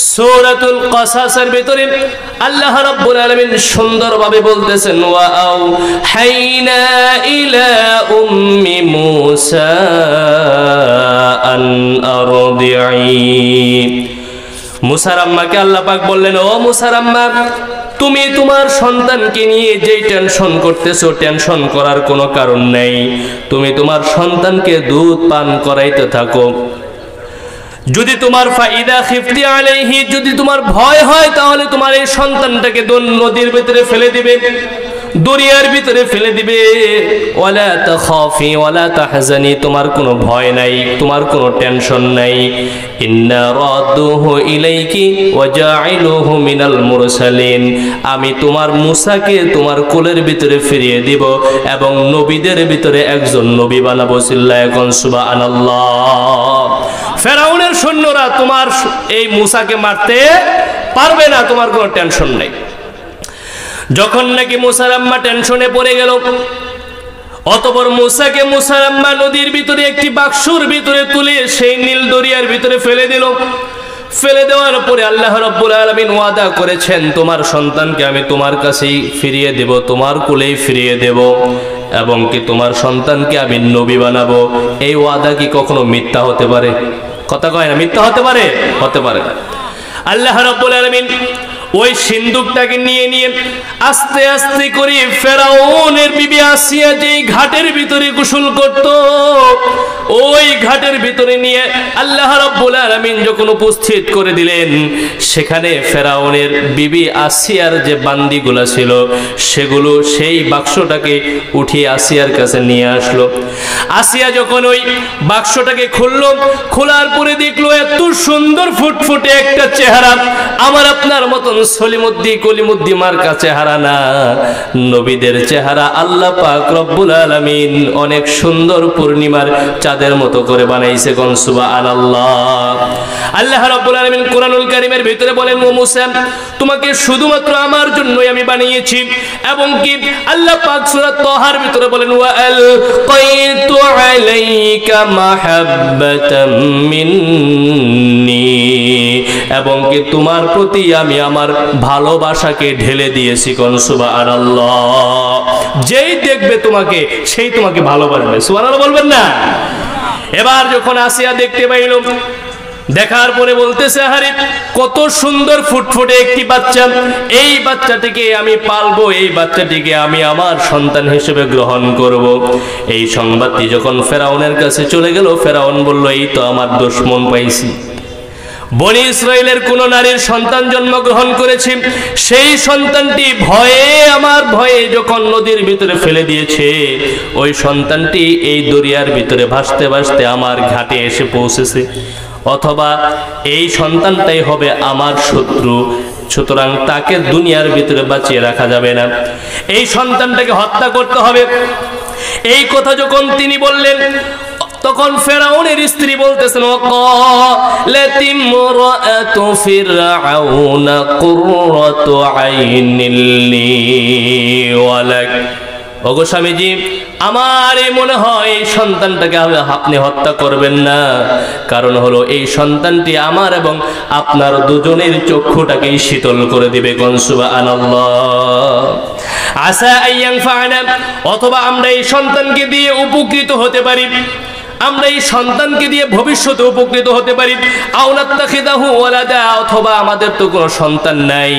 সূরাতুল কাসাসের ভিতরে আল্লাহ রাব্বুল আলামিন সুন্দরভাবে বলতেছেন, ওয়া আওহাইনা ইলা উম্মি মূসা আন আরদিঈ। মূসার আম্মাকে আল্লাহ পাক বললেন, ও মূসার আম্মা, তুমি তোমার সন্তানকে নিয়ে যেই টেনশন করতেছো, টেনশন করার কোনো কারণ নেই। তুমি তোমার সন্তানকে দুধ পান করাইতে থাকো। যদি তোমার ফাইদা খিফতি আলাইহি, যদি তোমার ভয় হয়, তাহলে তোমার এই সন্তানটাকে নদীর ভিতরে ফেলে দিবে, দরিয়ার ভিতরে ফেলে দিবে। ওয়ালা তাখাফি ওয়ালা তাহজানি, তোমার কোনো ভয় নাই, তোমার কোনো টেনশন নাই। ইন্না রাদুহু ইলাইকি ওয়া জাইলুহু মিনাল মুরসালিন, আমি তোমার মূসাকে তোমার কোলের ভিতরে ফিরিয়ে দিব এবং নবীদের ভিতরে একজন নবী বানাবো। চিল্লায়ে কোন সুবহানাল্লাহ। ফেরাউনের সৈন্যরা তোমার এই মূসাকে মারতে পারবে না, তোমার কোনো টেনশন নাই। যখন নাকি মূসার আম্মা টেনশনে পড়ে গেল, অতঃপর মূসাকে মূসার আম্মা নদীর ভিতরে একটি বাক্সর ভিতরে তুলে সেই নীল দরিয়ার ভিতরে ফেলে দিল। ফেলে দেওয়ার পরে আল্লাহ রাব্বুল আলামিন ওয়াদা করেছেন, তোমার সন্তানকে আমি তোমার কাছেই ফিরিয়ে দেব, তোমার কোলেই ফিরিয়ে দেব এবং কি তোমার সন্তানকে আমি নবী বানাবো। এই ওয়াদা কি কখনো মিথ্যা হতে পারে? কথা কয় না, মিথ্যা হতে পারে? হতে পারে না। আল্লাহ রাব্বুল আলামিন ওই সিন্দুকটাকে নিয়ে নিয়ে আস্তে আস্তে করে ফেরাউনের বিবি আসিয়া যেই ঘাটের ভিতরে গোসল করত, ওই ঘাটের ভিতরে নিয়ে আল্লাহ রাব্বুল আলামিন যখন উপস্থিত করে দিলেন, সেখানে ফেরাউনের বিবি আসিয়ার যে বান্দিগুলা ছিল সেগুলো সেই বাক্সটাকে উঠিয়ে আসিয়ার কাছে নিয়ে আসলো। আসিয়া যখন ওই বাক্সটাকে খুললো, খোলার পরে দেখলো এত সুন্দর ফুটফুটে একটা চেহারা, আমার আপনার মতন সলিমুদ্দি কলিমুদ্দি মার্কা চেহারা না, নবীদের চেহারা আল্লাহ পাক রব্বুল আলামিন অনেক সুন্দর পূর্ণিমার চাঁদের মতো করে বানাইছে। কোন সুবহানাল্লাহ। আল্লাহ রাব্বুল আলামিন কোরআনুল কারীমের ভিতরে বলেন, ও মূসা, তোমাকে শুধুমাত্র আমার জন্যই আমি বানিয়েছি। এবং কি আল্লাহ পাক সূরা তাহার ভিতরে বলেন, ওয়া আলকাইতু আলাইকা মাহাব্বাতাম মিন্নি, এবং কি তোমার প্রতি আমি আমার ভালোবাসাকে ঢেলে দিয়েছি। কোন সুবহানাল্লাহ। যেই দেখবে তোমাকে সেই তোমাকে ভালোবাসবে। সুবহানাল্লাহ বলবেন না? এবার যখন আসিয়া দেখতে পাইল, দেখার পরে বলতেছে, আরে কত সুন্দর ফুটফুটে একটি বাচ্চা, এই বাচ্চাটিকে আমি পালবো, এই বাচ্চাটিকে আমি আমার সন্তান হিসেবে গ্রহণ করব। এই সংবাদটি যখন ফেরাউনের কাছে চলে গেল, ফেরাউন বলল, এই তো আমার দুশমন পাইছি। বনি ইসরাইলের কোন নারীর সন্তান জন্মগ্রহণ করেছে, সেই সন্তানটি ভয়ে, আমার ভয়ে যখন নদীর ভিতরে ফেলে দিয়েছে, ওই সন্তানটি এই দরিয়ার ভিতরে ভাসতে ভাসতে আমার ঘাটে এসে পৌঁছেছে, অথবা এই সন্তানটাই হবে আমার শত্রু, সুতরাং তাকে দুনিয়ার ভিতরে বাঁচিয়ে রাখা যাবে না, এই সন্তানটাকে হত্যা করতে হবে। এই কথা যখন তিনি বললেন, তখন ফেরাউনের স্ত্রী বলতেছেন, ওয়াকালাতিমরাতু ফিরআউনা কুররাতু আইনিল লি ওয়ালাক, ওগো স্বামীজি, আমার মনে হয় এই সন্তানটাকে আপনি হত্যা করবেন না, কারণ হলো এই সন্তানটি আমার এবং আপনার দুজনের চক্ষুটাকে শীতল করে দিবে। কোন সুবহানাল্লাহ। আসা আইয়ানফা'না, অথবা আমরা এই সন্তানকে দিয়ে উপকৃত হতে পারি, আমরা এই সন্তানকে দিয়ে ভবিষ্যতে উপকৃত হতে পারি। আওনাত্তাখিদাহু ওয়ালাদা, অথবা আমাদের তো কোনো সন্তান নাই,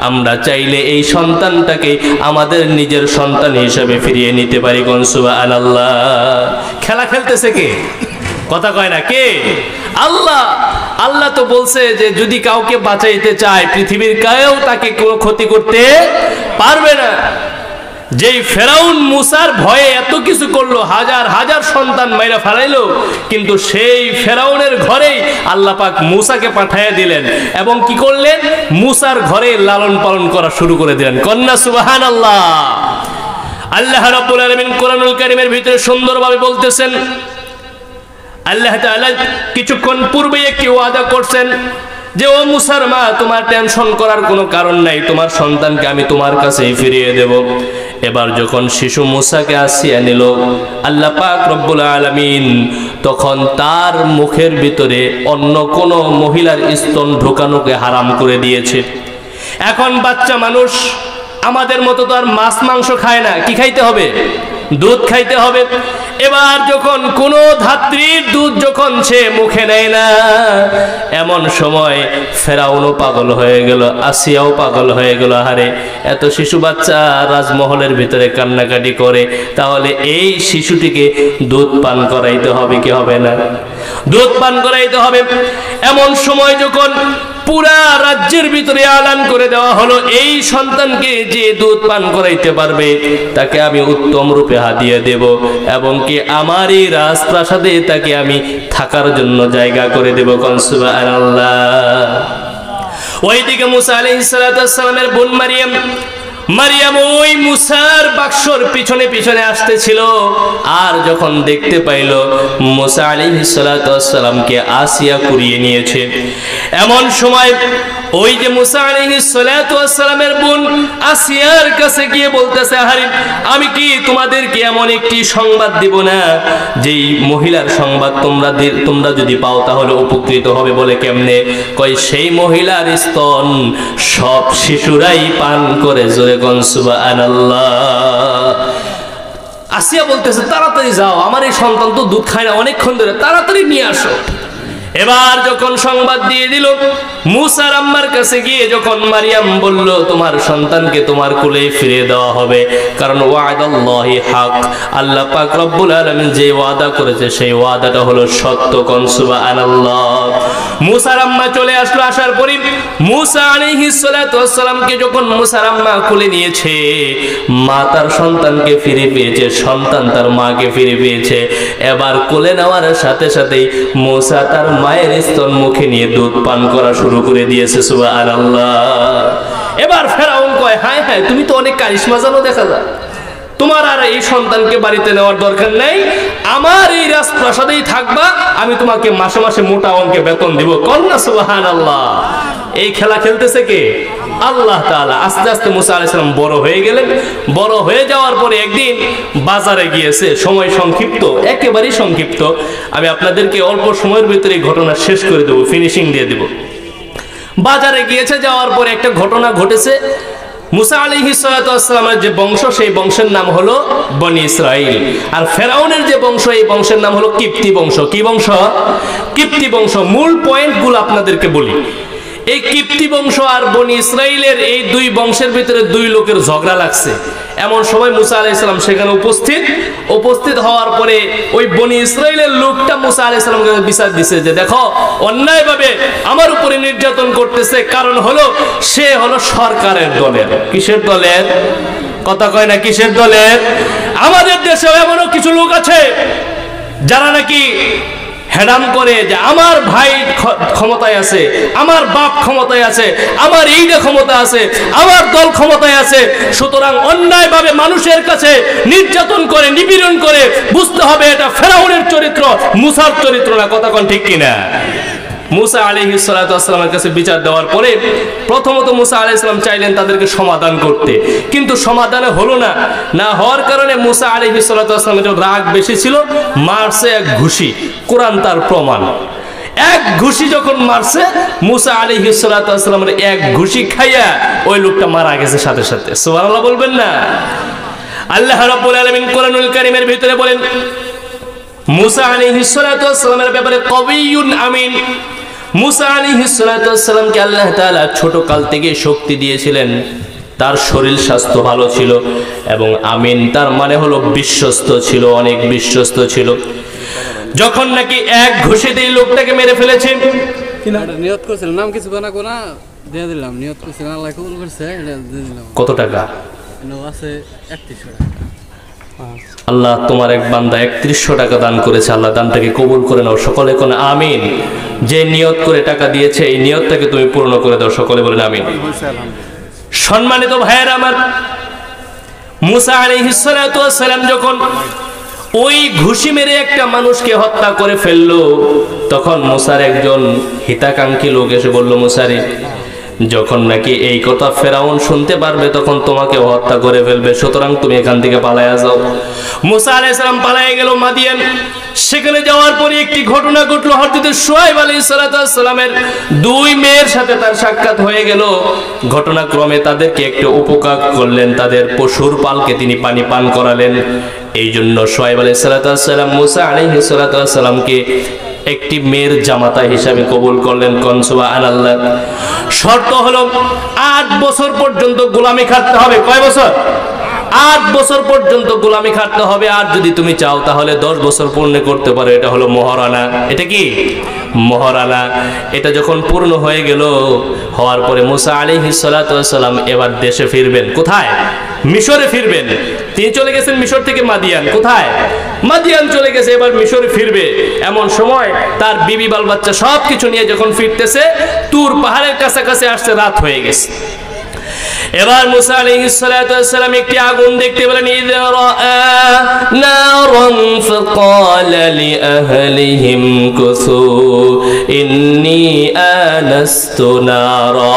আমরা চাইলে এই সন্তানটাকে আমাদের নিজের সন্তান হিসেবে ফিরিয়ে নিতে পারি। কোন সুবহানাল্লাহ। খেলা খেলতেছে কে? কথা কয় না, কে? আল্লাহ। আল্লাহ তো বলছে যে যদি কাউকে বাঁচাইতে চায়, পৃথিবীর কেউ তাকে কোনো ক্ষতি করতে পারবে না। যেই ফেরাউন মূসার ভয়ে এত কিছু করলো, হাজার হাজার সন্তান মাইরা ফেলাইলো, কিন্তু সেই ফেরাউনের ঘরেই আল্লাহ পাক মূসাকে পাঠিয়ে দিলেন এবং কি করলেন, মূসার ঘরে লালন পালন করা শুরু করে দিলেন। কন্যা সুবহানাল্লাহ। আল্লাহ রাব্বুল আলামিন কোরআনুল কারীমের ভিতরে সুন্দরভাবে বলতেছেন, আল্লাহ তাআলা কিছুক্ষণ পূর্বে একটি ওয়াদা করছেন যে, ও মূসার মা, তোমার টেনশন করার কোনো কারণ নাই, তোমার সন্তানকে আমি তোমার কাছেই ফিরিয়ে দেব। এবার যখন শিশু মূসাকে আসিয়া নিল আল্লাহ পাক রব্বুল আলামিন তখন তার মুখের ভিতরে অন্য কোন মহিলার স্তন ঢোকানোকে হারাম করে দিয়েছে। এখন বাচ্চা মানুষ আমাদের মতো তো আর মাছ মাংস খায় না, কি খাইতে হবে? দুধ খাইতে হবে। এবার যখন কোনো ধাত্রীর দুধ যখন সে মুখে নেয় না, এমন সময় ফেরাউনও পাগল হয়ে গেল, আসিয়াও পাগল হয়ে গেল। আরে এত শিশু বাচ্চা রাজমহলের ভিতরে কান্নাকাটি করে, তাহলে এই শিশুটিকে দুধ পান করাইতে হবে কি হবে না? দুধ পান করাইতে হবে। এমন সময় যখন পুরা রাজ্যের ভিতরে আলান করে দেওয়া হলো, এই সন্তানকে যে দুধ পান করাইতে পারবে তাকে আমি উত্তম রূপে হাদিয়া দেব, এবং কি আমার এই রাজপ্রাসাদে তাকে আমি থাকার জন্য জায়গা করে দেব। সুবহানাল্লাহ। ওইদিকে মুসা আলাইহিস সালামের বোন মারিয়াম ওই মুসার বাক্সর পিছনে পিছনে আসতেছিল, আর যখন দেখতে পাইল মুসা আলাইহিস সালামকে আসিয়া কুড়িয়ে নিয়েছে, এমন সময় ওই যে মুসা আলাইহিস সালামের বোন আসিয়ার কাছে গিয়ে বলতেছে, আরে আমি কি তোমাদেরকে এমন একটি সংবাদ দিব না যেই মহিলার সংবাদ তোমরা যদি পাও তাহলে উপকৃত হবে। বলে কেমনে? কই সেই মহিলার স্তন সব শিশুরাই পান করে। জোরে কোন সুবহানাল্লাহ। আসিয়া বলতেছে, তাড়াতাড়ি যাও, আমার এই সন্তান তো দুধ খায় না অনেকক্ষণ ধরে, তাড়াতাড়ি নিয়ে আসো। এবার যখন সংবাদ দিয়ে দিল মুসার আম্মার কাছে গিয়ে যখন মারিয়াম বলল, তোমার সন্তানকে তোমার কোলে ফিরিয়ে দেওয়া হবে, কারণ ওয়াদাল্লাহি হক, আল্লাহ পাক রব্বুল আলামিন যে ওয়াদা করেছে সেই ওয়াদাটা হলো সত্য। কোন সুবহানাল্লাহ। মুসার আম্মা চলে আসলো। আসার পরে মুসা আলাইহিস সালামকে যখন মুসার আম্মা কোলে নিয়েছে, মা তার সন্তানকে ফিরে পেয়েছে, সন্তান তার মাকে ফিরে পেয়েছে। এবার কোলে নেওয়ার সাথে সাথেই মুসা তার মায়ের স্তন মুখে নিয়ে দুধ পান করা শুরু করে দিয়েছে। সুবহানাল্লাহ। এবার ফেরাউন কয়, হায় হায়, তুমি তো অনেক কারিশমা জানো দেখা যায়, তোমার আর এই সন্তানকে বাড়িতে নেওয়ার দরকার নেই, আমার এই রাজপ্রাসাদেই থাকবা, আমি তোমাকে মাসে মাসে মোটা অঙ্কে বেতন দিব। কন্যা সুবহানাল্লাহ। এই খেলা খেলতেছে কে? আল্লাহ তাআলা। আস্তে আস্তে মুসা আলাইহিস সালাম বড় হয়ে গেলেন। বড় হয়ে যাওয়ার পরে একদিন বাজারে গিয়েছে, সময় সংক্ষিপ্ত, একেবারেই সংক্ষিপ্ত, আমি আপনাদেরকে অল্প সময়ের ভিতরে ঘটনা শেষ করে দেবো, ফিনিশিং দিয়ে দেব। বাজারে গিয়েছে, যাওয়ার পরে একটা ঘটনা ঘটেছে। মুসা আলাইহিস সালামের যে বংশ, সেই বংশের নাম হলো বনি ইসরাইল, আর ফেরাউনের যে বংশ, এই বংশের নাম হলো কিপ্তি বংশ। কি বংশ? কিপ্তি বংশ। মূল পয়েন্টগুলো আপনাদেরকে বলি। এই কিপ্তি বংশ আর বনি ইসরাইলের এই দুই বংশের ভিতরে দুই লোকের ঝগড়া লাগছে। এমন সময় মুসা আলাইহিস সালাম সেখানে উপস্থিত হওয়ার পরে ওই বনি ইসরাইলের লোকটা মুসা আলাইহিস সালামকে বিচার দিছে যে, দেখো অন্যায়ভাবে আমার উপরে নির্যাতন করতেছে, কারণ হলো সে হলো সরকারের দলের। কিসের দলের? কথা কয় না, কিসের দলের? আমাদের দেশেও এমনও কিছু লোক আছে যারা নাকি হেডাম করে যে আমার ভাই ক্ষমতায় আছে, আমার বাপ ক্ষমতায় আছে, আমার এইটা ক্ষমতা আছে, আমার দল ক্ষমতায় আছে, সুতরাং অন্যায়ভাবে মানুষের কাছে নির্যাতন করে, নিপীড়ন করে, বুঝতে হবে এটা ফেরাউনের চরিত্র, মুসার চরিত্র না। কথা কোন ঠিক কিনা? মুসা আলাইহিস সালামের কাছে বিচার দেওয়ার পরে প্রথমত মুসা আলাইহিস সালাম চাইলেন তাদেরকে সমাধান করতে, কিন্তু সমাধানে হলো না। না হওয়ার কারণে মুসা আলাইহিস সালামের রাগ বেশি ছিল, মারছে এক ঘুষি। কোরআন তার প্রমাণ। এক ঘুষি যখন মারছে, মুসা আলাইহিস সালামের এক ঘুষি খাইয়া ওই লোকটা মারা গেছে সাথে সাথে। সুবহানাল্লাহ বলবেন না? আল্লাহ রাব্বুল আলামিন কোরআনুল কারীমের ভিতরে বলেন মুসা আলাইহিস সালামের ব্যাপারে কবিয়ুন আমিন। মুসা আলাইহিস সালামকে আল্লাহ তাআলা ছোট কাল থেকে শক্তি দিয়েছিলেন, তার শরীর স্বাস্থ্য ভালো ছিল, এবং আমিন তার মানে হলো বিশ্বস্ত ছিল, অনেক বিশ্বস্ত ছিল। যখন নাকি এক ঘুষিতে এই লোকটাকে মেরে ফেলেছে, নিয়ত করেছিলাম, নাম কিছু কোনা কোনা দিয়ে দিলাম, নিয়ত করেছিলাম, আল্লাহ কবুল করেছে, এটা দিয়ে দিলাম। কত টাকা? আছে 3100 টাকা। আল্লাহ তোমার এক বান্দা 3100 টাকা দান করেছে, আল্লাহ দানটাকে কবুল করে নাও। সকলে কোন আমিন। যে নিয়ত করে টাকা দিয়েছে এই নিয়তটাকে তুমি পূর্ণ করে দাও। সকলে বলেন আমিন। সম্মানিত ভাইয়েরা আমার, মুসা আলাইহিস সালাম যখন ওই ঘুষি মেরে একটা মানুষকে হত্যা করে ফেললো, তখন মুসার একজন হিতাকাঙ্ক্ষী লোক এসে বলল, মুসারে যখন নাকি এই কথা ফেরাউন শুনতে পারবে তখন তোমাকে হত্যা করে ফেলবে, সুতরাং তুমি এখান থেকে পালায়া যাও। মুসা আলাইহিস সালাম পালায়ে গেল মাদিয়ান। সেখানে যাওয়ার পরে একটি ঘটনা ঘটলো। হযরত শুআয়ব আলাইহিস সালামের দুই মেয়ের সাথে তার সাক্ষাৎ হয়ে গেল। ঘটনাক্রমে তাদেরকে একটু উপকার করলেন, তাদের পশুর পালকে তিনি পানি পান করালেন। এই জন্য শুআয়ব আলাইহিস সালাম মুসা আলাইহিস সালামকে একটি মেয়ের জামাতা হিসাবে কবুল করলেন। কোন সুবহানাল্লাহ। শর্ত হলো 8 বছর পর্যন্ত গোলামি খাটতে হবে। কয় বছর? 8 বছর পর্যন্ত গোলামি খাটতে হবে। আর যদি তুমি চাও তাহলে 10 বছর পূর্ণ করতে পারো। এটা হলো মহারানা। এটা কি মহারানা? এটা যখন পূর্ণ হয়ে গেল, হওয়ার পরে মুসা আলাইহিস সালাম এবার দেশে ফিরবেন। কোথায়? মিশরে ফিরবেন। তিনি চলে গেছেন মিশর থেকে মাদিয়ান। কোথায়? মাদিয়ান চলে গেছে, এবার মিশরে ফিরবে। এমন সময় তার বিবি বাল বাচ্চা সবকিছু নিয়ে যখন ফিরতেছে, তুর পাহাড়ের কাছাকাছি আসছে, রাত হয়ে গেছে। এবার মুসা আলাইহিস সালাম একটি আগুন দেখতে পেলেন। ইযা রাআ নারান ফাকালা লিআহলিহিম কুসু ইন্নী আনাস্তু নারা।